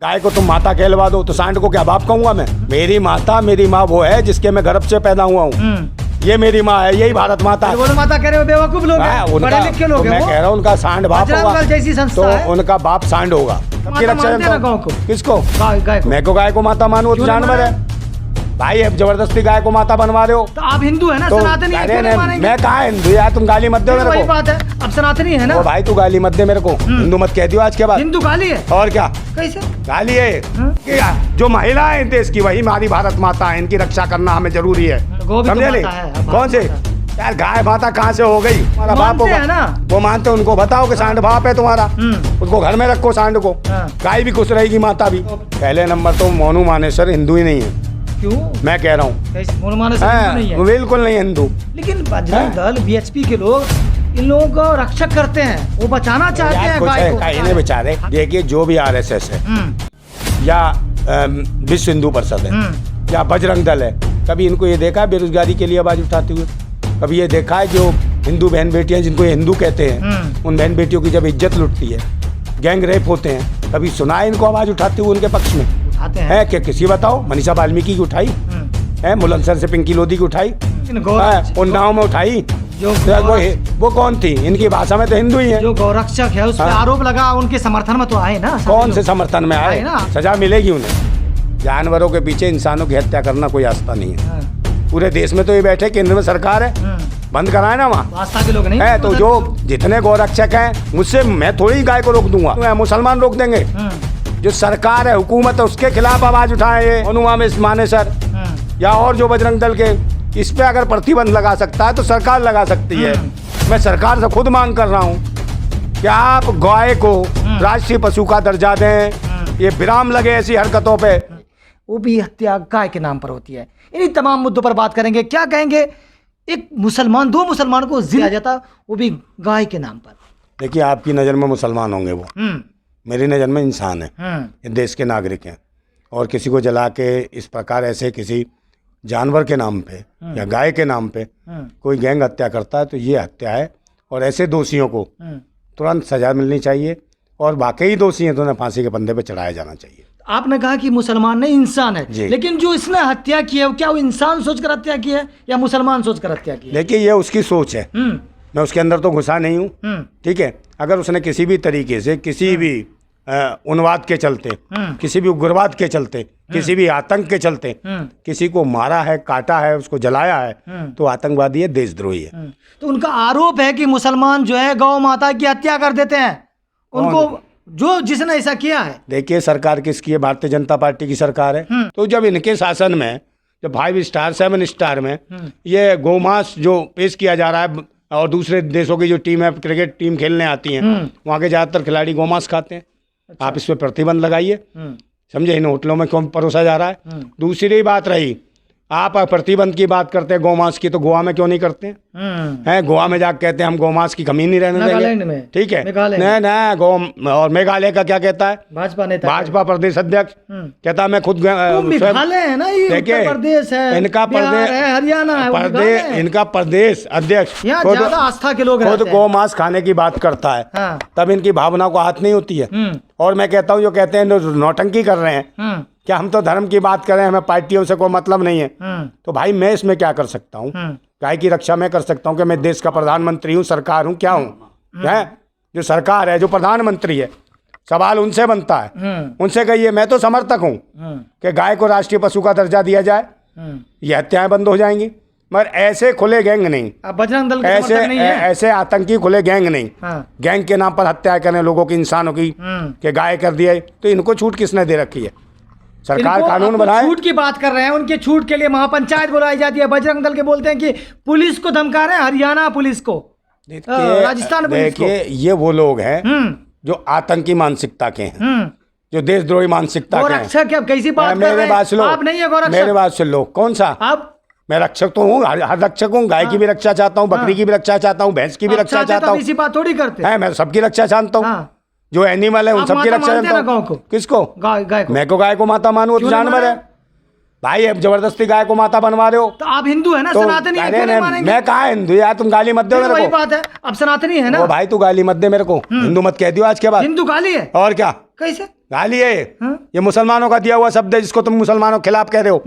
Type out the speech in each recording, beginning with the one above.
गाय को तुम माता कहलवा दो तो सांड को क्या बाप कहूंगा मैं? मेरी माता, मेरी माँ वो है जिसके मैं गर्भ से पैदा हुआ हूँ। ये मेरी माँ है, यही भारत माता है। बोलो माता कह रहे हो, बेवकूफ लोग हैं, पढ़े लिखे लोग हैं। मैं कह रहा हूँ उनका सांड बाप होगा, जैसी संस्था तो है। उनका बाप सांड होगा। सबकी रक्षा किसको? गाय को। मैं को गाय को माता मानू तो जानवर है भाई। अब जबरदस्ती गाय को माता बनवा रहे हो तो आप हिंदू है ना, तो सनातनी है। मैं कहा हिंदू यार, तुम गाली मत दो मेरे को। वही बात है, अब सनातनी है ना। ओ भाई तू गाली मत दे मेरे को, हिंदू मत कह दियो आज के बाद। हिंदू गाली है और क्या कैसे गाली है कि जो महिलाएं हैं देश की वही हमारी भारत माता है, इनकी रक्षा करना हमें जरूरी है। समझे नहीं? कौन से यार गाय माता कहाँ से हो गई? हमारा बाप होगा ना, वो मानते, उनको बताओ कि सांड बाप है तुम्हारा, उसको घर में रखो सांड को। गाय भी खुश रहेगी, माता भी। पहले नंबर तो मोनू मानेसर हिंदू ही नहीं है। क्यों? मैं कह रहा हूँ मोनू मानेसर नहीं है, बिल्कुल नहीं हिंदू। लेकिन बजरंग दल बीएचपी के लोग इन लोगों को रक्षक करते हैं, वो बचाना चाहते हैं गाय को। इन्हें बेचारे देखिए, जो भी आरएसएस है या विश्व हिंदू परिषद है या बजरंग दल है, कभी इनको ये देखा है बेरोजगारी के लिए आवाज उठाते हुए? कभी ये देखा है जो हिंदू बहन बेटियां जिनको ये हिंदू कहते हैं, उन बहन बेटियों की जब इज्जत लुटती है, गैंग रेप होते हैं, कभी सुना है इनको आवाज उठाते हुए उनके पक्ष में? उठाते हैं क्या? किसी बताओ, मनीषा वाल्मीकि की उठाई है, बुलंदशहर से पिंकी लोधी की उठाई, उन्नाव में उठाई। जो वो कौन थी? इनकी भाषा में तो हिंदू ही है। जो गौरक्षक है उस पर आरोप लगा, उनके समर्थन में तो आए ना। कौन से समर्थन में आए? सजा मिलेगी उन्हें। जानवरों के पीछे इंसानों की हत्या करना कोई आस्था नहीं है। पूरे देश में तो ये बैठे, केंद्र में सरकार है, बंद कराए ना वहाँ। आस्था के लोग नहीं है तो जो जितने गौरक्षक हैं, मुझसे मैं थोड़ी गाय को रोक दूंगा, मुसलमान रोक देंगे। जो सरकार है, हुकूमत है, उसके खिलाफ आवाज उठाए मोनू मानेसर या और जो बजरंग दल के, इस पे अगर प्रतिबंध लगा सकता है तो सरकार लगा सकती है। मैं सरकार से खुद मांग कर रहा हूँ कि आप गाय को राष्ट्रीय पशु का दर्जा दें। ये विराम लगे ऐसी हरकतों पे। वो भी हत्या गाय के नाम पर होती है। इन्हीं तमाम मुद्दों पर बात करेंगे। क्या कहेंगे, एक मुसलमान, दो मुसलमान को जिया जाता, वो भी गाय के नाम पर। देखिए, आपकी नज़र में मुसलमान होंगे वो, मेरी नज़र में इंसान है, ये देश के नागरिक हैं। और किसी को जला के इस प्रकार ऐसे किसी जानवर के नाम पे या गाय के नाम पे कोई गैंग हत्या करता है तो ये हत्या है। और ऐसे दोषियों को तुरंत सजा मिलनी चाहिए, और वाकई दोषी हैं तो उन्हें फांसी के फंदे पे चढ़ाया जाना चाहिए। आपने कहा कि मुसलमान नहीं, इंसान है, लेकिन जो इसने हत्या की है, क्या वो इंसान सोचकर हत्या की है या मुसलमान सोचकर हत्या की है? देखिए, ये उसकी सोच है, मैं उसके अंदर तो घुसा नहीं हूँ, ठीक है। अगर उसने किसी भी तरीके से, किसी भी उन्माद के चलते, किसी भी उग्रवाद के चलते, किसी भी आतंक के चलते किसी को मारा है, काटा है, उसको जलाया है, तो आतंकवादी है, देशद्रोही है। तो उनका आरोप है कि मुसलमान जो है गौ माता की हत्या कर देते हैं, उनको जो जिसने ऐसा किया है। देखिए, सरकार किसकी है? भारतीय जनता पार्टी की सरकार है। तो जब इनके शासन में, जब 5 स्टार 7 स्टार में ये गौमांस जो पेश किया जा रहा है, और दूसरे देशों की जो टीम है, क्रिकेट टीम खेलने आती हैं, वहाँ के ज़्यादातर खिलाड़ी गौमांस खाते हैं। अच्छा। आप इस पर प्रतिबंध लगाइए, समझे? इन होटलों में क्यों परोसा जा रहा है? दूसरी बात रही, आप प्रतिबंध की बात करते हैं गौमांस की, तो गोवा में क्यों नहीं करते हैं? गोवा में जाकर कहते हैं हम गौमांस की कमी नहीं रहने देंगे, ठीक है। नहीं, गौ और मेघालय का क्या कहता है भाजपा नेता, भाजपा प्रदेश अध्यक्ष कहता है मैं खुद। मेघालय है ना, ये उत्तर प्रदेश है, इनका प्रदेश है, हरियाणा है, इनका प्रदेश अध्यक्ष ज्यादा आस्था के लोग खुद गौमांस खाने की बात करता है, तब इनकी भावना को हाथ नहीं होती है। और मैं कहता हूँ जो कहते हैं नौटंकी कर रहे हैं, क्या हम तो धर्म की बात कर रहे हैं, हमें पार्टियों से कोई मतलब नहीं है। तो भाई मैं इसमें क्या कर सकता हूँ? गाय की रक्षा मैं कर सकता हूँ कि मैं देश का प्रधानमंत्री हूँ, सरकार हूँ, क्या हूँ? है जो सरकार है, जो प्रधानमंत्री है, सवाल उनसे बनता है। उनसे कहिए, मैं तो समर्थक हूँ कि गाय को राष्ट्रीय पशु का दर्जा दिया जाए, ये हत्याएं बंद हो जाएंगी। मगर ऐसे खुले गैंग नहीं, बजरंग दल ऐसे आतंकी खुले गैंग नहीं, गैंग के नाम पर हत्याएं करें लोगों की, इंसानों की, कि गाय कर दिए, तो इनको छूट किसने दे रखी है? सरकार कानून बनाए। छूट की बात कर रहे हैं, उनके छूट के लिए महापंचायत बुलाई जाती है। बजरंग दल के बोलते हैं कि पुलिस को धमका रहे हैं, हरियाणा पुलिस को, राजस्थान पुलिस को। ये वो लोग हैं जो आतंकी मानसिकता के हैं, जो देशद्रोही मानसिकता के हैं। कैसी बात कर रहे हैं? आप नहीं है गौरक्षक। मेरे बात सुन लो। कौन सा? आप? मैं रक्षक तो हूँ, हर रक्षक हूँ। गाय की भी रक्षा चाहता हूँ, बकरी की भी रक्षा चाहता हूँ, भैंस की भी रक्षा चाहता हूँ। इसी बात थोड़ी करते हैं, मैं सबकी रक्षा चाहता हूँ। जो एनिमल है उन सबकी रक्षा चाहता हूँ। किसको? गाय को। मैं को गाय को माता मानू तो जानवर है। भाई अब जबरदस्ती गाय को माता बनवा रहे हो तो आप हिंदू है ना, तो सनातनी है, अरे क्यों नहीं नहीं, मानेंगे? मैं कहा हिंदू यार, तुम गाली मत दो फिर मेरे वही को। बात है, अब सनातनी है ना। ओ भाई तू गाली मत दे मेरे को, हिंदू मत कह दियो आज के बाद। हिंदू गाली है? और क्या कैसे? गाली है ये? हाँ? ये मुसलमानों का दिया हुआ शब्द है जिसको तुम मुसलमानों के खिलाफ कह रहे हो।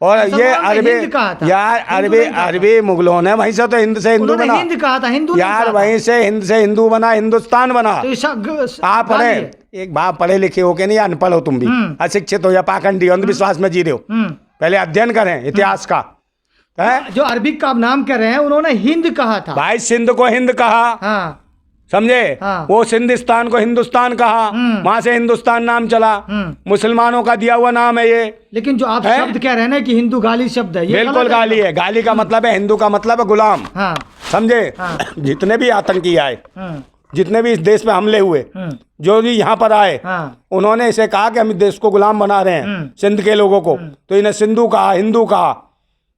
और ये मुसलमान ने अरबी हिंद कहा था, यार, हिंदू अरबी नहीं कहा था। अरबी मुगलों ने वहीं से तो हिंद से हिंदू उन्होंने बना हिंद कहा था, हिंदू नहीं यार, कहा था। वहीं से हिंदू बना, हिंदुस्तान बना। तो आप पढ़े, एक बात पढ़े लिखे हो के नहीं, अनपढ़ हो तुम भी, अशिक्षित हो या पाखंडी अंधविश्वास में जी रहे हो। पहले अध्ययन करें इतिहास का। है जो अरबिक का आप नाम कर रहे हैं, उन्होंने हिंद कहा था। भाई सिंध को हिंद कहा, हाँ, समझे? हाँ। वो सिंधिस्तान को हिंदुस्तान कहा, वहां से हिंदुस्तान नाम चला। मुसलमानों का दिया हुआ नाम है ये। लेकिन जो आप है? शब्द कह रहे हैं ना कि हिंदू गाली शब्द है, ये बिल्कुल गलत है। गाली है। गाली का मतलब है, हिंदू का मतलब है गुलाम, हाँ, समझे? हाँ। जितने भी आतंकी आए, हाँ, जितने भी इस देश पे हमले हुए, जो भी यहाँ पर आए, हाँ, उन्होंने इसे कहा कि हम इस देश को गुलाम बना रहे हैं, सिंध के लोगों को। तो इन्हें सिंधु कहा, हिंदू कहा।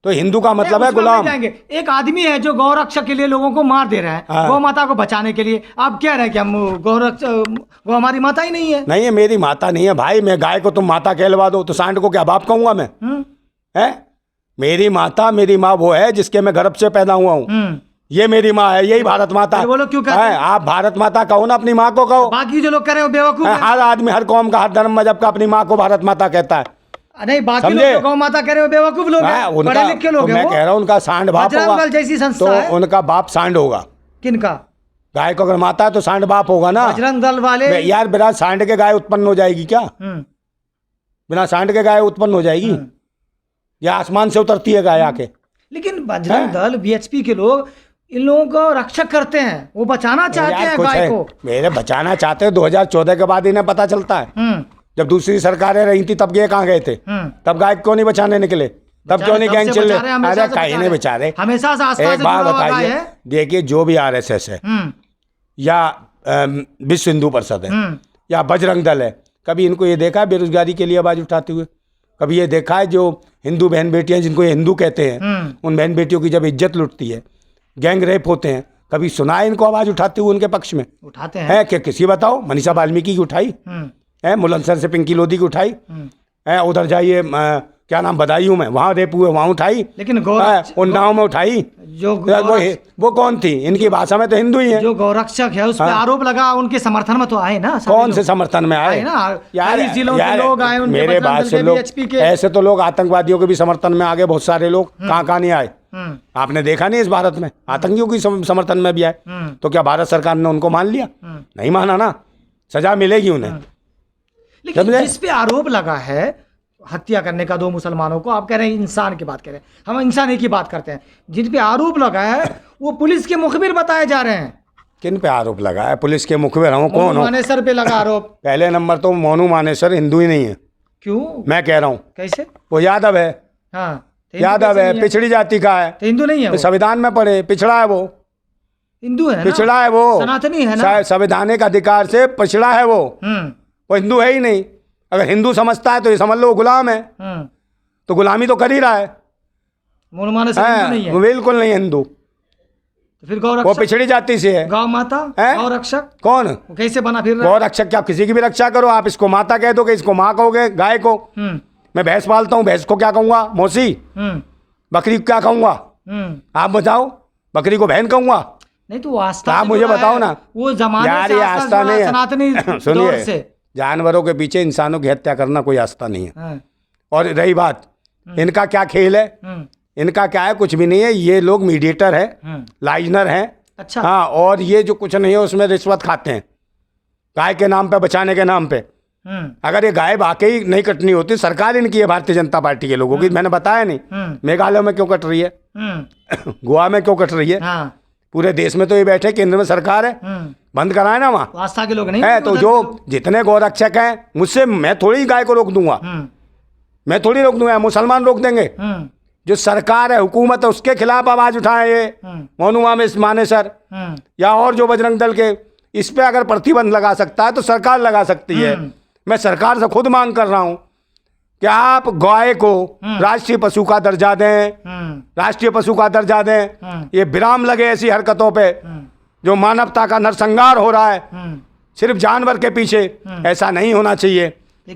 तो हिंदू का मतलब है उसमें गुलाम। नहीं जाएंगे। एक आदमी है जो गौ रक्षा के लिए लोगों को मार दे रहा है, हाँ। गौ माता को बचाने के लिए। आप कह रहे हैं कि हम गौ हमारी माता ही नहीं है। नहीं है, मेरी माता नहीं है भाई। मैं गाय को तुम माता कहलवा दो तो सांड को क्या बाप कहूंगा मैं? है मेरी माता, मेरी माँ वो है जिसके मैं गर्भ से पैदा हुआ हूँ। ये मेरी माँ है, यही भारत माता फिर वो लोग क्यों कहते है। हैं? आप भारत माता कहो ना, अपनी माँ को कहो। बाकी जो लोग कर रहे हो बेवकूफ है। हर आदमी, हर कौम का, हर धर्म मजहब का अपनी माँ को भारत माता कहता है। नहीं, बाकी लोग समझे? जो गौ माता कह रहे हो बेवकूफ लोग हैं, उनका, पढ़े लिखे लोग तो हैं मैं वो। कह रहा हूँ उनका सांड बाप बजरंग होगा, दल जैसी संस्था तो है। उनका बाप सांड होगा। किनका? गाय को अगर माता है तो सांड बाप होगा ना। बजरंग दल वाले। यार बिना सांड के गाय उत्पन्न हो जाएगी क्या? बिना सांड के गाय उत्पन्न हो जाएगी या आसमान से उतरती है गाय आके? लेकिन बजरंग दल, बीएचपी के लोग इन लोगों को रक्षक करते हैं, वो बचाना चाहते यार हैं कुछ गाय है, को। मेरे बचाना चाहते हैं। 2014 के बाद इन्हें पता चलता है। जब दूसरी सरकारें रही थी तब ये कहाँ गए थे? तब गाय क्यों नहीं बचाने निकले? तब क्यों नहीं गैंग चल रहे? अरे कहीं नहीं बेचारे, हमेशा से आस्था से एक बात जुड़ा हुआ गाय बताइए, है। देखिए जो भी आरएसएस है या विश्व हिंदू परिषद है या बजरंग दल है, कभी इनको ये देखा है बेरोजगारी के लिए आवाज उठाते हुए? कभी ये देखा है जो हिंदू बहन बेटियां, जिनको ये हिंदू कहते हैं, उन बहन बेटियों की जब इज्जत लुटती है, गैंग रेप होते हैं, कभी सुना है इनको आवाज उठाते हुए उनके पक्ष में? उठाते हैं। है कि किसी बताओ? मनीषा वाल्मीकि की उठाई है, बुलंदशहर से पिंकी लोधी की उठाई है, उधर जाइए क्या नाम बदायूं में, वहाँ रेप हुए, वहाँ उठाई। लेकिन उन्नाव में उठाई। जो वो कौन थी? इनकी भाषा में तो हिंदू ही है। जो गौरक्षक है उस पर आरोप लगा, उनके समर्थन में तो आए ना। कौन से समर्थन में आए? ना यार, कई जिलों के लोग आए, उनके मेरे बात से लोग BHP के। ऐसे तो लोग आतंकवादियों के भी समर्थन में आगे, बहुत सारे लोग कहाँ नहीं आए? आपने देखा नहीं इस भारत में आतंकियों की समर्थन में भी आए? तो क्या भारत सरकार ने उनको मान लिया? नहीं माना ना, सजा मिलेगी उन्हें। लेकिन जिस पे आरोप लगा है हत्या करने का 2 मुसलमानों को, आप कह रहे हैं इंसान की बात कर रहे हैं, हम इंसान ही की बात करते हैं। जिन पे आरोप लगा है वो पुलिस के मुखबिर बताए जा रहे हैं। किन पे आरोप लगा है? पुलिस के मुखबिर हूँ? कौन हो? मानेसर पे लगा आरोप। पहले नंबर तो मोनू मानेसर हिंदू ही नहीं है। क्यों? मैं कह रहा हूँ कैसे? वो यादव है। हाँ, तो हिंदू यादव कैसे है, नहीं है? पिछड़ी जाति का है, तो हिंदू नहीं है वो? संविधान में पढ़े, पिछड़ा है वो, हिंदू है ना? पिछड़ा है वो, सनातनी है ना? संवैधानिक अधिकार से पिछड़ा है वो हिंदू है ही नहीं। अगर हिंदू समझता है तो ये समझ लो वो गुलाम है। तो गुलामी तो कर ही रहा है। मोनू मानेसर हिंदू नहीं है? वो बिल्कुल नहीं हिंदू, तो फिर वो गौरक्षक, पिछड़ी जाति से है। गौ माता, है? गौरक्षक कौन? वो कैसे बना फिर रहा है? गौ रक्षक क्या? किसी की भी रक्षा करो आप। इसको माता कह दो कि इसको माँ कहोगे? गाय को मैं भैंस पालता हूँ, भैंस को क्या कहूंगा? मौसी। बकरी को क्या कहूंगा? आप बताओ। बकरी को बहन कहूंगा? नहीं तो वो आस्था आप से मुझे जुड़ा बताओ है, ना। वो जमाने यार से ये आस्था आस्था जुड़ा नहीं है, सनातनी है। दौर सुनिए, से। जानवरों के पीछे इंसानों की हत्या करना कोई आस्था नहीं है। हाँ। और रही बात इनका क्या खेल है, इनका क्या है? कुछ भी नहीं है। ये लोग मीडिएटर है, लाइजनर है। अच्छा। हाँ, और ये जो कुछ नहीं है उसमें रिश्वत खाते हैं गाय के नाम पे, बचाने के नाम पे। अगर ये गाय वाकई नहीं कटनी होती, सरकार इनकी है भारतीय जनता पार्टी के लोगों की, मैंने बताया नहीं। मेघालय में क्यों कट रही है? गोवा में क्यों कट रही है? हाँ। पूरे देश में तो ये बैठे, केंद्र में सरकार है, बंद कराए ना वहाँ। आस्था के लोग नहीं है तो जो जितने गौरक्षक हैं, मुझसे मैं थोड़ी गाय को रोक दूंगा, मैं थोड़ी रोक दूंगा, मुसलमान रोक देंगे। जो सरकार है, हुकूमत है, उसके खिलाफ आवाज उठाए ये मोनू मानेसर या और जो बजरंग दल के, इस पे अगर प्रतिबंध लगा सकता है तो सरकार लगा सकती है। मैं सरकार से खुद मांग कर रहा हूं कि आप गाय को राष्ट्रीय पशु का दर्जा दें, राष्ट्रीय पशु का दर्जा दें। ये विराम लगे ऐसी हरकतों पे जो मानवता का नरसंहार हो रहा है सिर्फ जानवर के पीछे। ऐसा नहीं होना चाहिए, समझे?